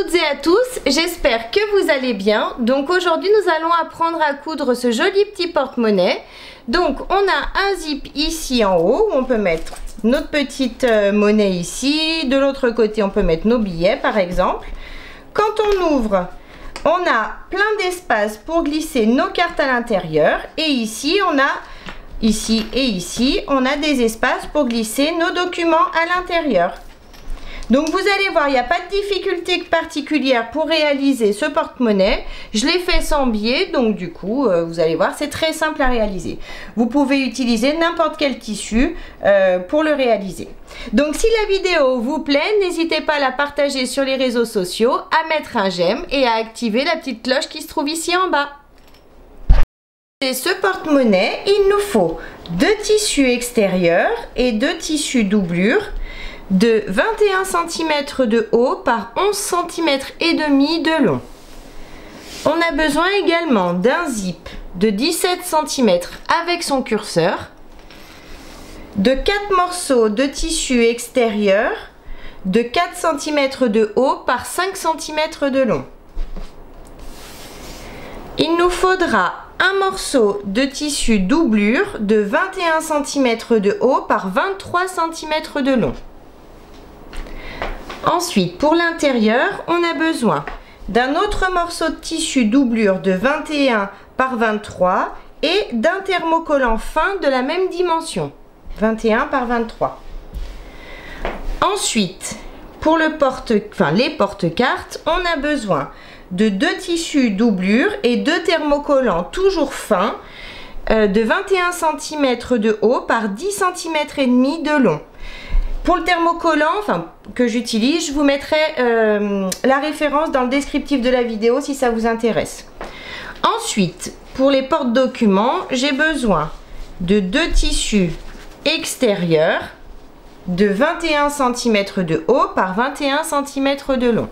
toutes et à tous, j'espère que vous allez bien. Donc aujourd'hui nous allons apprendre à coudre ce joli petit porte-monnaie. Donc on a un zip ici en haut où on peut mettre notre petite monnaie ici. De l'autre côté on peut mettre nos billets par exemple. Quand on ouvre, on a plein d'espace pour glisser nos cartes à l'intérieur. Et ici on a, ici et ici, on a des espaces pour glisser nos documents à l'intérieur. Donc vous allez voir, il n'y a pas de difficulté particulière pour réaliser ce porte-monnaie. Je l'ai fait sans biais, donc du coup, vous allez voir, c'est très simple à réaliser. Vous pouvez utiliser n'importe quel tissu pour le réaliser. Donc si la vidéo vous plaît, n'hésitez pas à la partager sur les réseaux sociaux, à mettre un j'aime et à activer la petite cloche qui se trouve ici en bas. Et ce porte-monnaie, il nous faut 2 tissus extérieurs et 2 tissus doublure de 21 cm de haut par 11 cm et demi de long. On a besoin également d'un zip de 17 cm avec son curseur, de 4 morceaux de tissu extérieur de 4 cm de haut par 5 cm de long. Il nous faudra un morceau de tissu doublure de 21 cm de haut par 23 cm de long. Ensuite, pour l'intérieur, on a besoin d'un autre morceau de tissu doublure de 21 par 23 et d'un thermocollant fin de la même dimension, 21 par 23. Ensuite, pour les porte-cartes, on a besoin de 2 tissus doublure et 2 thermocollants toujours fins de 21 cm de haut par 10 cm et demi de long. Pour le thermocollant que j'utilise, je vous mettrai la référence dans le descriptif de la vidéo si ça vous intéresse. Ensuite, pour les porte-documents, j'ai besoin de 2 tissus extérieurs de 21 cm de haut par 21 cm de long.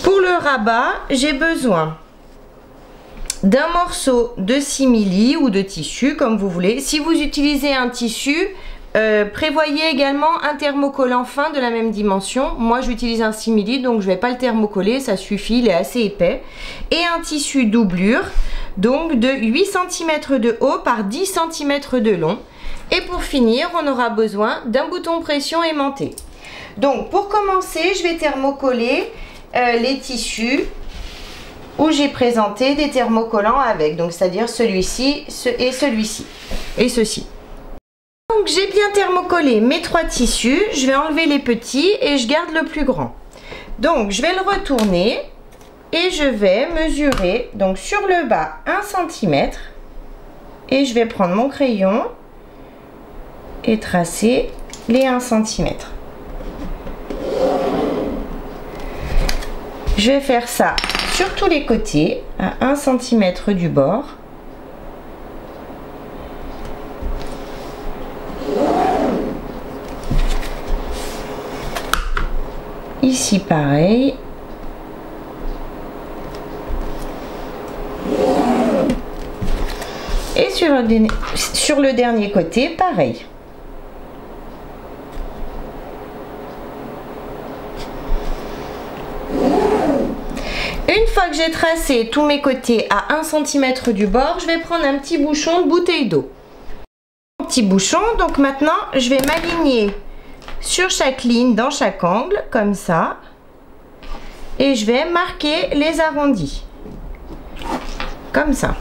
Pour le rabat, j'ai besoin d'un morceau de simili ou de tissu comme vous voulez. Si vous utilisez un tissu, prévoyez également un thermocollant fin de la même dimension. Moi j'utilise un simili donc je ne vais pas le thermocoller, ça suffit, il est assez épais. Et un tissu doublure donc de 8 cm de haut par 10 cm de long. Et pour finir, on aura besoin d'un bouton pression aimanté. Donc pour commencer, je vais thermocoller les tissus où j'ai présenté des thermocollants avec, donc c'est-à-dire celui-ci et celui-ci et ceci. Donc j'ai bien thermocollé mes 3 tissus, je vais enlever les petits et je garde le plus grand. Donc je vais le retourner et je vais mesurer donc sur le bas 1 cm et je vais prendre mon crayon et tracer les 1 cm. Je vais faire ça sur tous les côtés à 1 cm du bord. Ici pareil. Et sur le dernier côté pareil. Une fois que j'ai tracé tous mes côtés à 1 cm du bord, je vais prendre un petit bouchon de bouteille d'eau. Petit bouchon, donc maintenant je vais m'aligner sur chaque ligne, dans chaque angle, comme ça. Et je vais marquer les arrondis. Comme ça.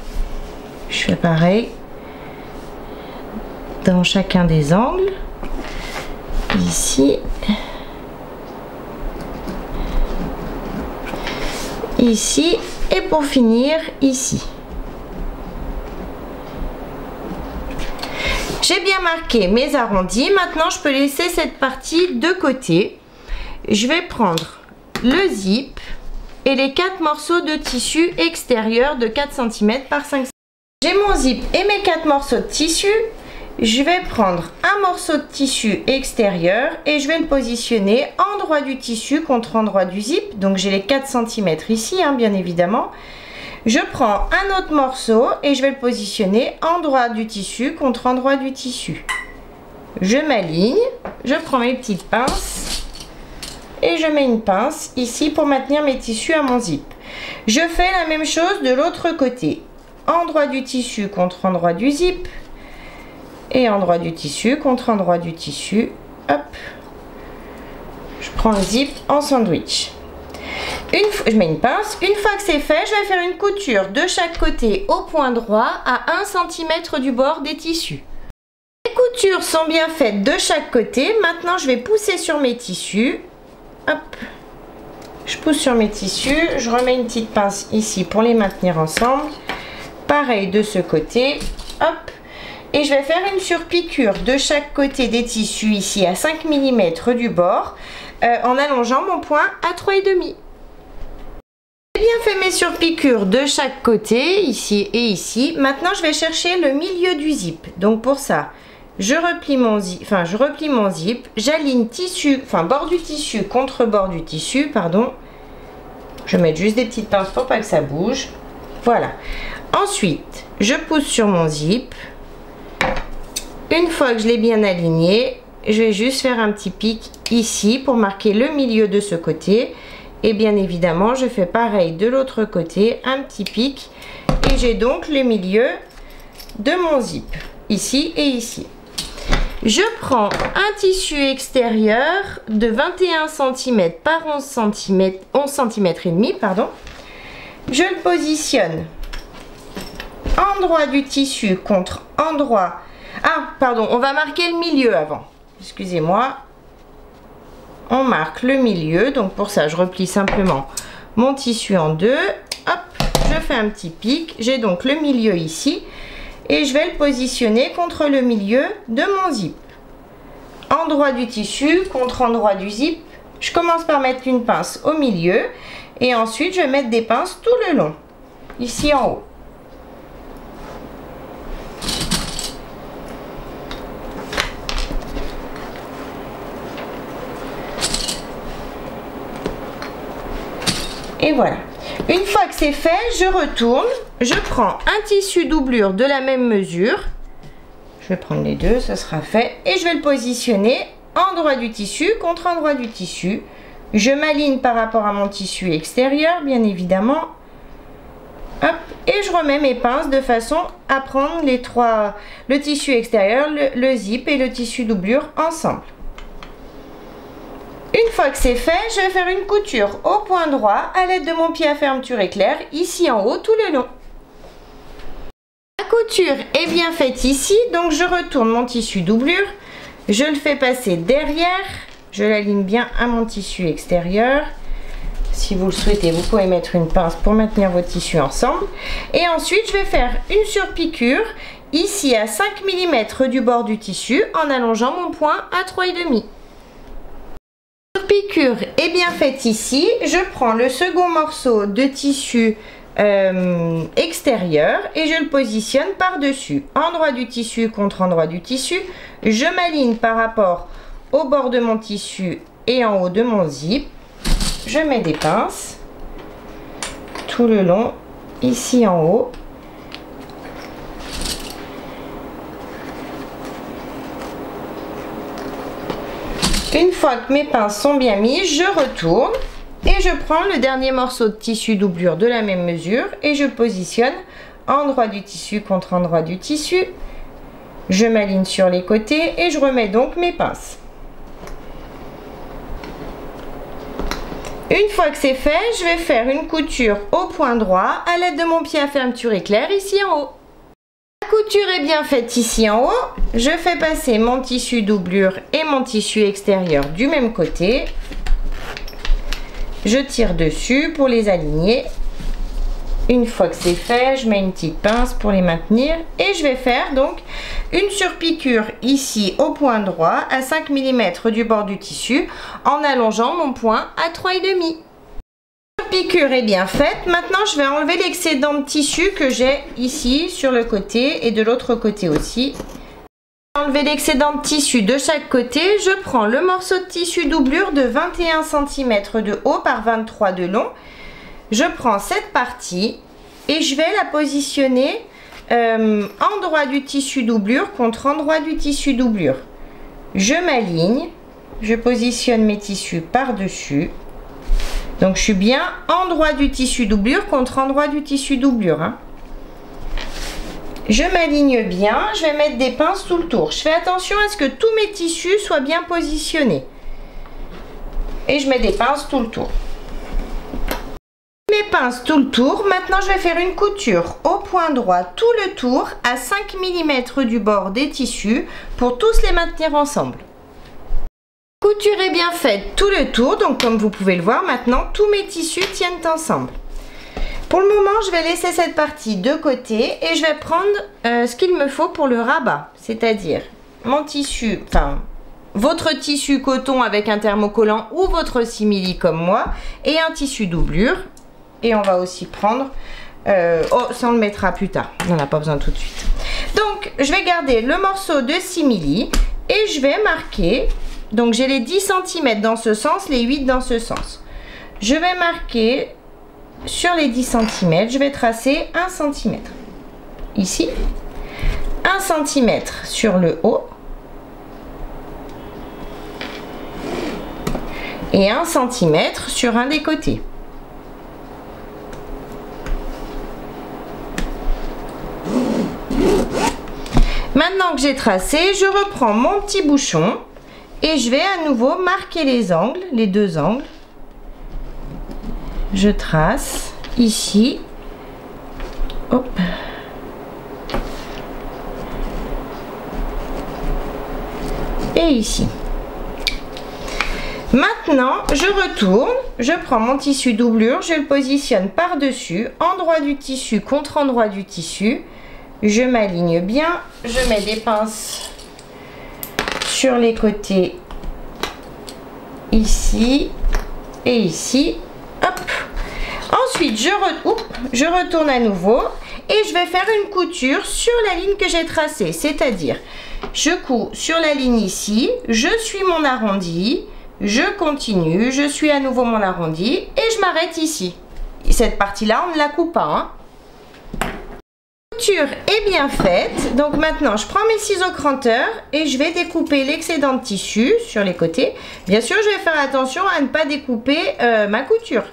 Je fais pareil dans chacun des angles. Ici. Ici et pour finir ici. J'ai bien marqué mes arrondis. Maintenant je peux laisser cette partie de côté. Je vais prendre le zip et les 4 morceaux de tissu extérieur de 4 cm par 5 cm. J'ai mon zip et mes 4 morceaux de tissu. Je vais prendre un morceau de tissu extérieur et je vais le positionner endroit du tissu contre endroit du zip. Donc j'ai les 4 cm ici, hein, bien évidemment. Je prends un autre morceau et je vais le positionner endroit du tissu contre endroit du tissu. Je m'aligne, je prends mes petites pinces et je mets une pince ici pour maintenir mes tissus à mon zip. Je fais la même chose de l'autre côté. Endroit du tissu contre endroit du zip et endroit du tissu contre endroit du tissu. Hop. Je prends le zip en sandwich. Je mets une pince. Une fois que c'est fait, je vais faire une couture de chaque côté au point droit à 1 cm du bord des tissus. Les coutures sont bien faites de chaque côté. Maintenant, je vais pousser sur mes tissus. Hop. Je pousse sur mes tissus. Je remets une petite pince ici pour les maintenir ensemble. Pareil de ce côté. Hop. Et je vais faire une surpiqûre de chaque côté des tissus ici à 5 mm du bord en allongeant mon point à 3,5. J'ai bien fait mes surpiqûres de chaque côté, ici et ici. Maintenant, je vais chercher le milieu du zip. Donc pour ça, je replie mon zip, j'aligne bord du tissu contre bord du tissu, pardon. Je vais mettre juste des petites pinces pour pas que ça bouge. Voilà. Ensuite, je pousse sur mon zip. Une fois que je l'ai bien aligné, je vais juste faire un petit pic ici pour marquer le milieu de ce côté. Et bien évidemment, je fais pareil de l'autre côté, un petit pic. Et j'ai donc le milieu de mon zip, ici et ici. Je prends un tissu extérieur de 21 cm par 11 cm et demi, pardon. Je le positionne endroit du tissu contre endroit. Ah, pardon, on va marquer le milieu avant. Excusez-moi. On marque le milieu. Donc pour ça, je replie simplement mon tissu en deux. Hop, je fais un petit pic. J'ai donc le milieu ici. Et je vais le positionner contre le milieu de mon zip. Endroit du tissu contre endroit du zip. Je commence par mettre une pince au milieu. Et ensuite, je vais mettre des pinces tout le long. Ici en haut. Et voilà. Une fois que c'est fait, je retourne. Je prends un tissu doublure de la même mesure. Je vais prendre les deux, ça sera fait. Et je vais le positionner endroit du tissu contre endroit du tissu. Je m'aligne par rapport à mon tissu extérieur, bien évidemment. Hop, et je remets mes pinces de façon à prendre le tissu extérieur, le zip et le tissu doublure ensemble. Une fois que c'est fait, je vais faire une couture au point droit à l'aide de mon pied à fermeture éclair, ici en haut tout le long. La couture est bien faite ici, donc je retourne mon tissu doublure, je le fais passer derrière, je l'aligne bien à mon tissu extérieur. Si vous le souhaitez, vous pouvez mettre une pince pour maintenir vos tissus ensemble. Et ensuite, je vais faire une surpiqûre ici à 5 mm du bord du tissu en allongeant mon point à 3,5. Piqûre est bien faite ici. Je prends le second morceau de tissu extérieur et je le positionne par-dessus. Endroit du tissu contre endroit du tissu. Je m'aligne par rapport au bord de mon tissu et en haut de mon zip. Je mets des pinces tout le long, ici en haut. Une fois que mes pinces sont bien mises, je retourne et je prends le dernier morceau de tissu doublure de la même mesure et je positionne endroit du tissu contre endroit du tissu. Je m'aligne sur les côtés et je remets donc mes pinces. Une fois que c'est fait, je vais faire une couture au point droit à l'aide de mon pied à fermeture éclair ici en haut. La couture est bien faite ici en haut. Je fais passer mon tissu doublure et mon tissu extérieur du même côté. Je tire dessus pour les aligner. Une fois que c'est fait, je mets une petite pince pour les maintenir et je vais faire donc une surpiqûre ici au point droit à 5 mm du bord du tissu en allongeant mon point à 3,5. La piqûre est bien faite. Maintenant, je vais enlever l'excédent de tissu que j'ai ici sur le côté et de l'autre côté aussi. Enlever l'excédent de tissu de chaque côté, je prends le morceau de tissu doublure de 21 cm de haut par 23 de long. Je prends cette partie et je vais la positionner endroit du tissu doublure contre endroit du tissu doublure. Je m'aligne je positionne mes tissus par-dessus. Donc je suis bien endroit du tissu doublure contre endroit du tissu doublure, hein. Je m'aligne bien, je vais mettre des pinces tout le tour. Je fais attention à ce que tous mes tissus soient bien positionnés. Et je mets des pinces tout le tour. Mes pinces tout le tour, maintenant je vais faire une couture au point droit tout le tour à 5 mm du bord des tissus pour tous les maintenir ensemble. Couture est bien faite tout le tour, donc comme vous pouvez le voir maintenant tous mes tissus tiennent ensemble. Pour le moment, je vais laisser cette partie de côté et je vais prendre ce qu'il me faut pour le rabat, c'est-à-dire mon tissu, enfin votre tissu coton avec un thermocollant ou votre simili comme moi et un tissu doublure. Et on va aussi prendre, ça on le mettra plus tard, on n'en a pas besoin tout de suite. Donc je vais garder le morceau de simili et je vais marquer, donc j'ai les 10 cm dans ce sens, les 8 dans ce sens. Je vais marquer sur les 10 cm, je vais tracer 1 cm ici, 1 cm sur le haut et 1 cm sur un des côtés. Maintenant que j'ai tracé, je reprends mon petit bouchon et je vais à nouveau marquer les angles, les deux angles. Je trace ici, hop, et ici. Maintenant, je retourne, je prends mon tissu doublure, je le positionne par-dessus, endroit du tissu contre endroit du tissu. Je m'aligne bien, je mets des pinces sur les côtés, ici et ici. Hop. Ensuite, je retourne à nouveau et je vais faire une couture sur la ligne que j'ai tracée. C'est-à-dire, je couds sur la ligne ici, je suis mon arrondi, je continue, je suis à nouveau mon arrondi et je m'arrête ici. Et cette partie-là, on ne la coupe pas, hein. La couture est bien faite. Donc maintenant, je prends mes ciseaux cranteurs et je vais découper l'excédent de tissu sur les côtés. Bien sûr, je vais faire attention à ne pas découper ma couture.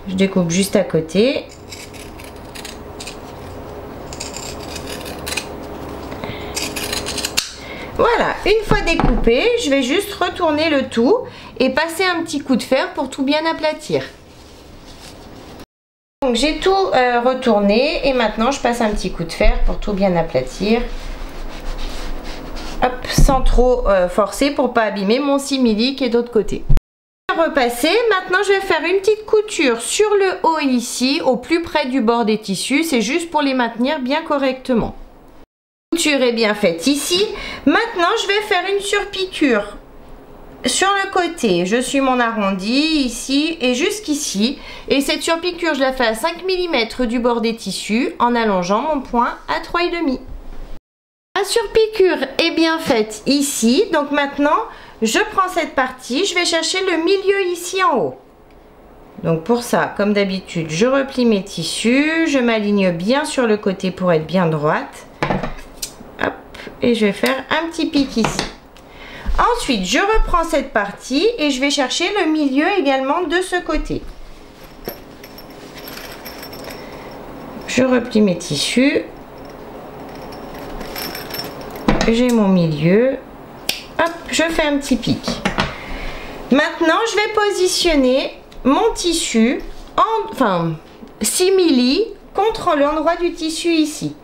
Je découpe juste à côté. Voilà, une fois découpé, je vais juste retourner le tout et passer un petit coup de fer pour tout bien aplatir. Donc j'ai tout retourné et maintenant je passe un petit coup de fer pour tout bien aplatir. Hop, sans trop forcer pour pas abîmer mon simili qui est d'autre côté. Repasser, maintenant je vais faire une petite couture sur le haut ici, au plus près du bord des tissus, c'est juste pour les maintenir bien correctement. La couture est bien faite ici. Maintenant je vais faire une surpiqûre sur le côté. Je suis mon arrondi ici et jusqu'ici, et cette surpiqûre je la fais à 5 mm du bord des tissus en allongeant mon point à 3,5. La surpiqûre est bien faite ici, donc maintenant je prends cette partie, je vais chercher le milieu ici en haut. Donc pour ça, comme d'habitude, je replie mes tissus, je m'aligne bien sur le côté pour être bien droite. Hop, et je vais faire un petit pic ici. Ensuite, je reprends cette partie et je vais chercher le milieu également de ce côté. Je replie mes tissus. J'ai mon milieu. Hop, je fais un petit pic. Maintenant, je vais positionner mon tissu, simili contre l'endroit du tissu ici.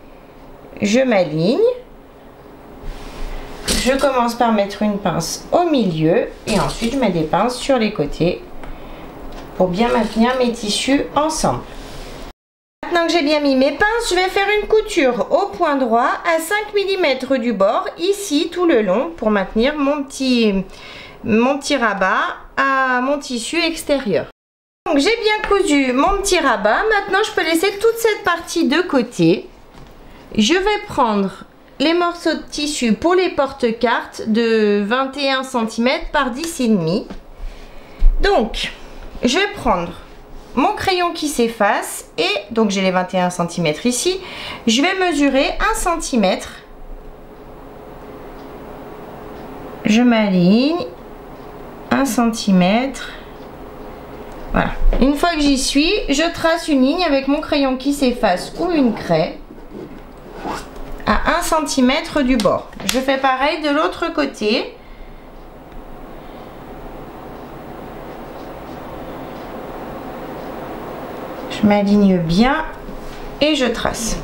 Je m'aligne. Je commence par mettre une pince au milieu et ensuite je mets des pinces sur les côtés pour bien maintenir mes tissus ensemble. Maintenant que j'ai bien mis mes pinces, je vais faire une couture au point droit à 5 mm du bord, ici tout le long, pour maintenir mon petit rabat à mon tissu extérieur. Donc j'ai bien cousu mon petit rabat, maintenant je peux laisser toute cette partie de côté. Je vais prendre les morceaux de tissu pour les porte-cartes de 21 cm par 10,5. Donc, je vais prendre mon crayon qui s'efface et donc j'ai les 21 cm ici. Je vais mesurer 1 cm je m'aligne 1 cm. Voilà. Une fois que j'y suis, je trace une ligne avec mon crayon qui s'efface ou une craie à 1 cm du bord. Je fais pareil de l'autre côté. Je m'aligne bien et je trace.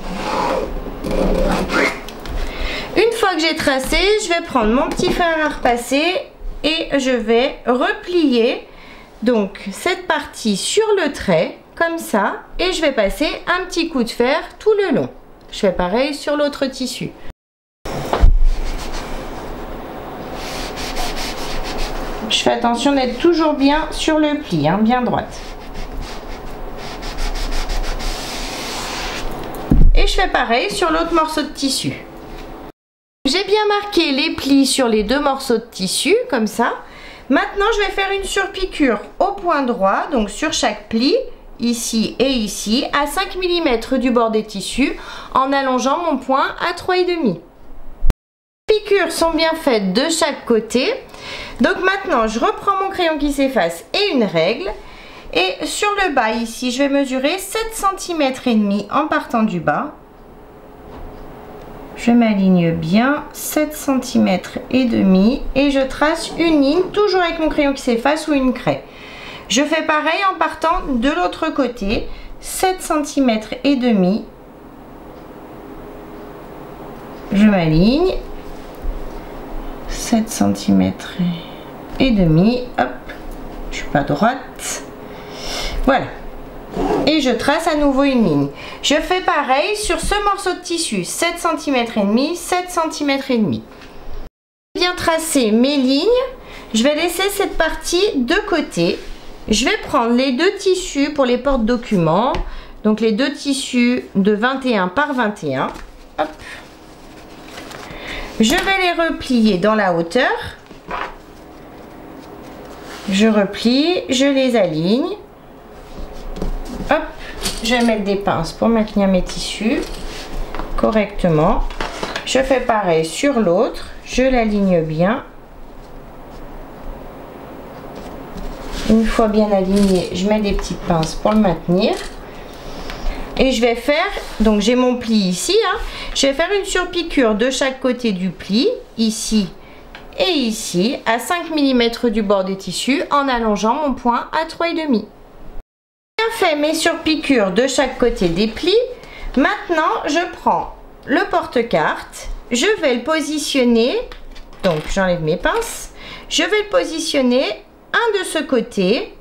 Une fois que j'ai tracé, je vais prendre mon petit fer à repasser et je vais replier donc cette partie sur le trait comme ça et je vais passer un petit coup de fer tout le long. Je fais pareil sur l'autre tissu. Je fais attention d'être toujours bien sur le pli, hein, bien droite. Et je fais pareil sur l'autre morceau de tissu. J'ai bien marqué les plis sur les deux morceaux de tissu, comme ça. Maintenant, je vais faire une surpiqûre au point droit, donc sur chaque pli, ici et ici, à 5 mm du bord des tissus, en allongeant mon point à 3,5. Les piqûres sont bien faites de chaque côté. Donc maintenant, je reprends mon crayon qui s'efface et une règle. Et sur le bas, ici, je vais mesurer 7 cm et demi en partant du bas. Je m'aligne bien 7 cm et demi et je trace une ligne toujours avec mon crayon qui s'efface ou une craie. Je fais pareil en partant de l'autre côté, 7 cm et demi. Je m'aligne 7 cm et demi. Hop, je suis pas droite. Voilà. Et je trace à nouveau une ligne. Je fais pareil sur ce morceau de tissu, 7 cm et demi, 7 cm et demi. Bien tracer mes lignes, je vais laisser cette partie de côté. Je vais prendre les deux tissus pour les porte-documents, donc les deux tissus de 21 par 21. Hop. Je vais les replier dans la hauteur. Je replie, je les aligne. Hop, je vais mettre des pinces pour maintenir mes tissus correctement. Je fais pareil sur l'autre, je l'aligne bien. Une fois bien aligné, je mets des petites pinces pour le maintenir. Et je vais faire, donc j'ai mon pli ici, hein, je vais faire une surpiqûre de chaque côté du pli, ici et ici, à 5 mm du bord des tissus, en allongeant mon point à 3,5. Fait mes surpiqûres de chaque côté des plis. Maintenant, je prends le porte-carte, je vais le positionner, donc j'enlève mes pinces, je vais le positionner un de ce côté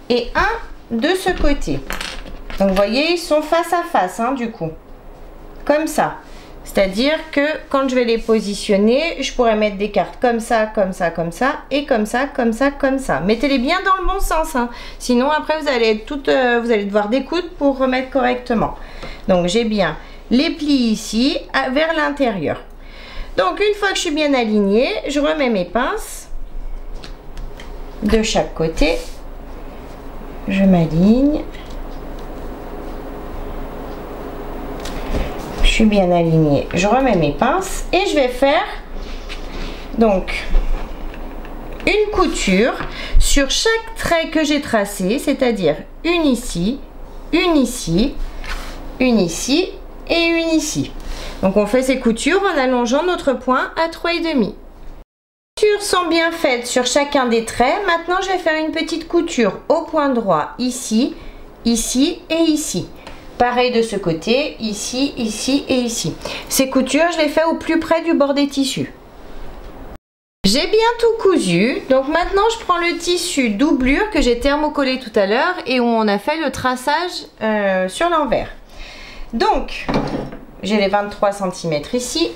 et un de ce côté. Donc vous voyez, ils sont face à face, hein, du coup, comme ça. C'est-à-dire que quand je vais les positionner, je pourrais mettre des cartes comme ça, comme ça, comme ça, et comme ça, comme ça, comme ça. Mettez-les bien dans le bon sens, hein. Sinon après vous allez être vous allez devoir découdre pour remettre correctement. Donc j'ai bien les plis ici vers l'intérieur. Donc une fois que je suis bien alignée, je remets mes pinces de chaque côté. Je m'aligne. Je suis bien alignée, je remets mes pinces et je vais faire donc une couture sur chaque trait que j'ai tracé, c'est-à-dire une ici, une ici, une ici et une ici. Donc on fait ces coutures en allongeant notre point à 3,5. Les coutures sont bien faites sur chacun des traits. Maintenant je vais faire une petite couture au point droit ici, ici et ici. Pareil de ce côté, ici, ici et ici. Ces coutures, je les fais au plus près du bord des tissus. J'ai bien tout cousu. Donc maintenant, je prends le tissu doublure que j'ai thermocollé tout à l'heure et où on a fait le traçage sur l'envers. Donc, j'ai les 23 cm ici.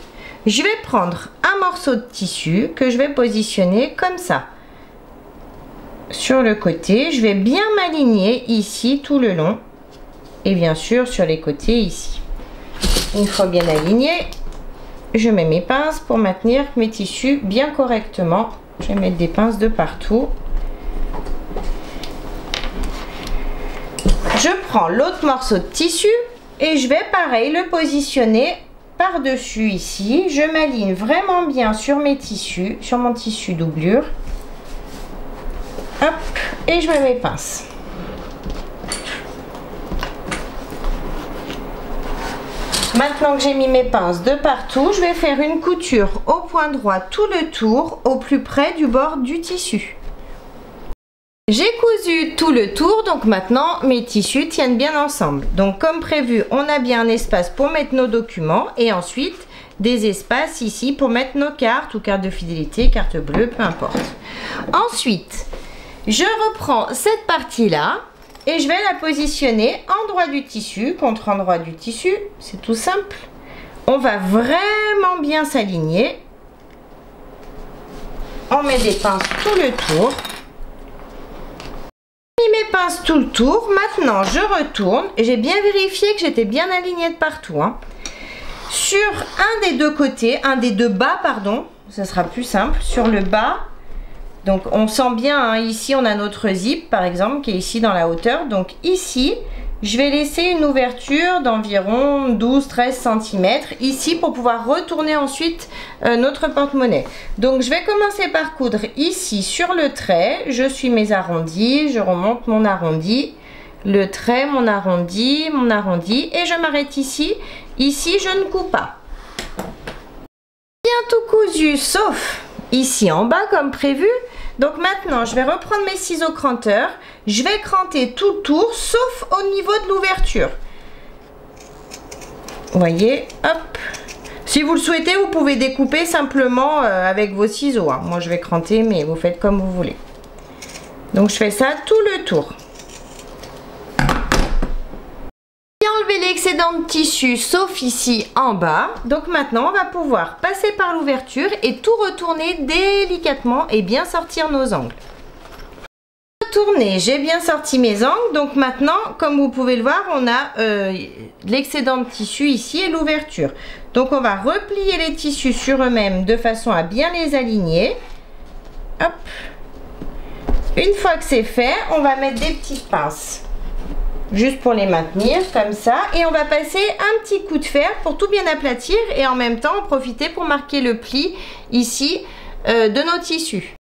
Je vais prendre un morceau de tissu que je vais positionner comme ça. Sur le côté, je vais bien m'aligner ici tout le long. Et bien sûr sur les côtés ici. Une fois bien aligné, je mets mes pinces pour maintenir mes tissus bien correctement. Je vais mettre des pinces de partout. Je prends l'autre morceau de tissu et je vais pareil le positionner par-dessus ici, je m'aligne vraiment bien sur mes tissus, sur mon tissu doublure. Hop, et je mets mes pinces. Maintenant que j'ai mis mes pinces de partout, je vais faire une couture au point droit tout le tour, au plus près du bord du tissu. J'ai cousu tout le tour, donc maintenant mes tissus tiennent bien ensemble. Donc comme prévu, on a bien un espace pour mettre nos documents et ensuite des espaces ici pour mettre nos cartes ou cartes de fidélité, carte bleue, peu importe. Ensuite, je reprends cette partie-là. Et je vais la positionner endroit du tissu, contre endroit du tissu, c'est tout simple. On va vraiment bien s'aligner. On met des pinces tout le tour. J'ai mis mes pinces tout le tour. Maintenant, je retourne. J'ai bien vérifié que j'étais bien alignée de partout. Sur un des deux côtés, un des deux bas, pardon, ce sera plus simple. Sur le bas. Donc on sent bien, ici on a notre zip par exemple qui est ici dans la hauteur. Donc ici, je vais laisser une ouverture d'environ 12-13 cm ici pour pouvoir retourner ensuite notre porte-monnaie. Donc je vais commencer par coudre ici sur le trait. Je suis mes arrondis, je remonte mon arrondi, le trait, mon arrondi et je m'arrête ici. Ici je ne couds pas. Bien tout cousu sauf ici en bas comme prévu. Donc maintenant, je vais reprendre mes ciseaux cranteurs. Je vais cranter tout le tour, sauf au niveau de l'ouverture. Vous voyez, hop. Si vous le souhaitez, vous pouvez découper simplement avec vos ciseaux. Moi, je vais cranter, mais vous faites comme vous voulez. Donc, je fais ça tout le tour. Enlever l'excédent de tissu sauf ici en bas. Donc maintenant on va pouvoir passer par l'ouverture et tout retourner délicatement et bien sortir nos angles. Retourner, j'ai bien sorti mes angles. Donc maintenant comme vous pouvez le voir, on a l'excédent de tissu ici et l'ouverture. Donc on va replier les tissus sur eux-mêmes de façon à bien les aligner. Hop. Une fois que c'est fait, on va mettre des petites pinces juste pour les maintenir comme ça et on va passer un petit coup de fer pour tout bien aplatir et en même temps en profiter pour marquer le pli ici de nos tissus.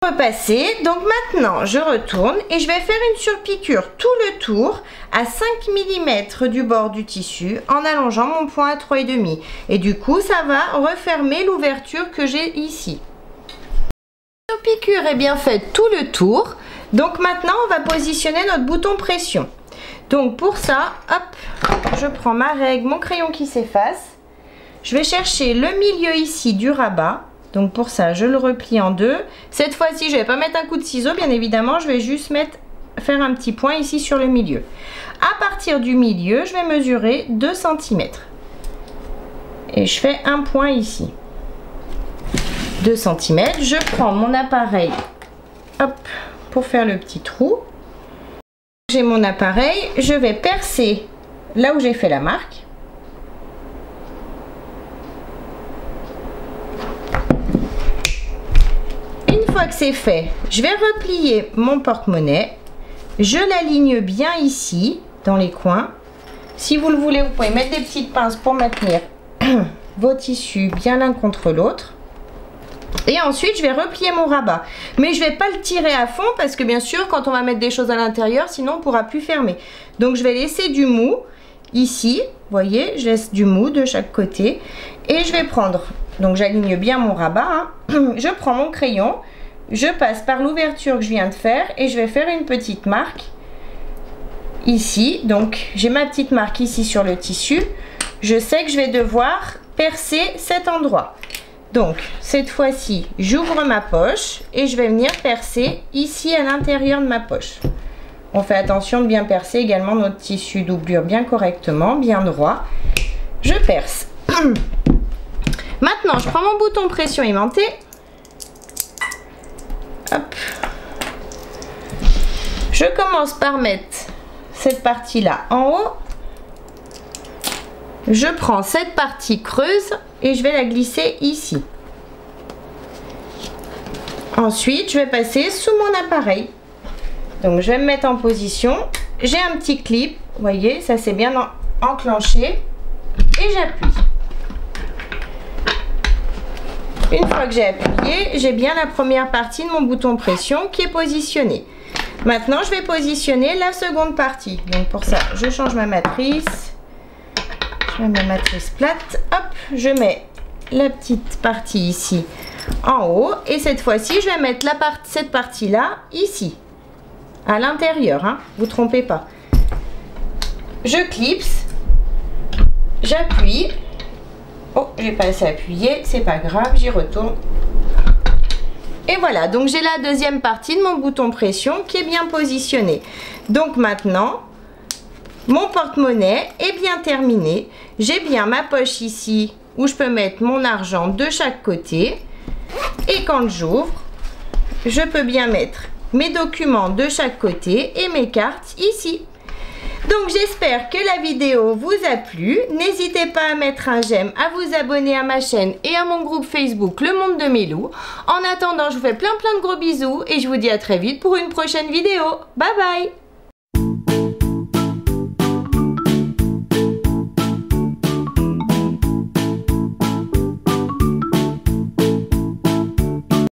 Repasser, donc maintenant je retourne et je vais faire une surpiqûre tout le tour à 5 mm du bord du tissu en allongeant mon point à 3,5 et du coup ça va refermer l'ouverture que j'ai ici. La surpiqûre est bien faite tout le tour, donc maintenant on va positionner notre bouton pression. Donc pour ça, hop, je prends ma règle, mon crayon qui s'efface. Je vais chercher le milieu ici du rabat. Donc pour ça, je le replie en deux. Cette fois-ci, je ne vais pas mettre un coup de ciseau, bien évidemment. Je vais juste faire un petit point ici sur le milieu. À partir du milieu, je vais mesurer 2 cm. Et je fais un point ici. 2 cm. Je prends mon appareil, hop, pour faire le petit trou. J'ai mon appareil, je vais percer là où j'ai fait la marque. Une fois que c'est fait, je vais replier mon porte-monnaie. Je l'aligne bien ici, dans les coins. Si vous le voulez, vous pouvez mettre des petites pinces pour maintenir vos tissus bien l'un contre l'autre. Et ensuite, je vais replier mon rabat. Mais je ne vais pas le tirer à fond parce que bien sûr, quand on va mettre des choses à l'intérieur, sinon on ne pourra plus fermer. Donc, je vais laisser du mou ici. Vous voyez, je laisse du mou de chaque côté. Et je vais prendre, donc j'aligne bien mon rabat. Je prends mon crayon, je passe par l'ouverture que je viens de faire et je vais faire une petite marque ici. Donc, j'ai ma petite marque ici sur le tissu. Je sais que je vais devoir percer cet endroit. Donc, cette fois-ci, j'ouvre ma poche et je vais venir percer ici à l'intérieur de ma poche. On fait attention de bien percer également notre tissu doublure bien correctement, bien droit. Je perce. Maintenant, je prends mon bouton pression aimanté. Hop. Je commence par mettre cette partie-là en haut. Je prends cette partie creuse et je vais la glisser ici. Ensuite, je vais passer sous mon appareil. Donc, je vais me mettre en position. J'ai un petit clip, vous voyez, ça s'est bien enclenché. Et j'appuie. Une fois que j'ai appuyé, j'ai bien la première partie de mon bouton pression qui est positionnée. Maintenant, je vais positionner la seconde partie. Donc pour ça, je change ma matrice. Je mets ma matrice plate. Hop, je mets la petite partie ici en haut. Et cette fois-ci, je vais mettre cette partie-là ici, à l'intérieur. Hein, vous ne trompez pas. Je clipse. J'appuie. Oh, j'ai pas assez appuyé. C'est pas grave, j'y retourne. Et voilà, donc j'ai la deuxième partie de mon bouton pression qui est bien positionnée. Donc maintenant, mon porte-monnaie est bien terminé. J'ai bien ma poche ici où je peux mettre mon argent de chaque côté. Et quand j'ouvre, je peux bien mettre mes documents de chaque côté et mes cartes ici. Donc j'espère que la vidéo vous a plu. N'hésitez pas à mettre un j'aime, à vous abonner à ma chaîne et à mon groupe Facebook Le Monde de Mélou. En attendant, je vous fais plein de gros bisous et je vous dis à très vite pour une prochaine vidéo. Bye bye!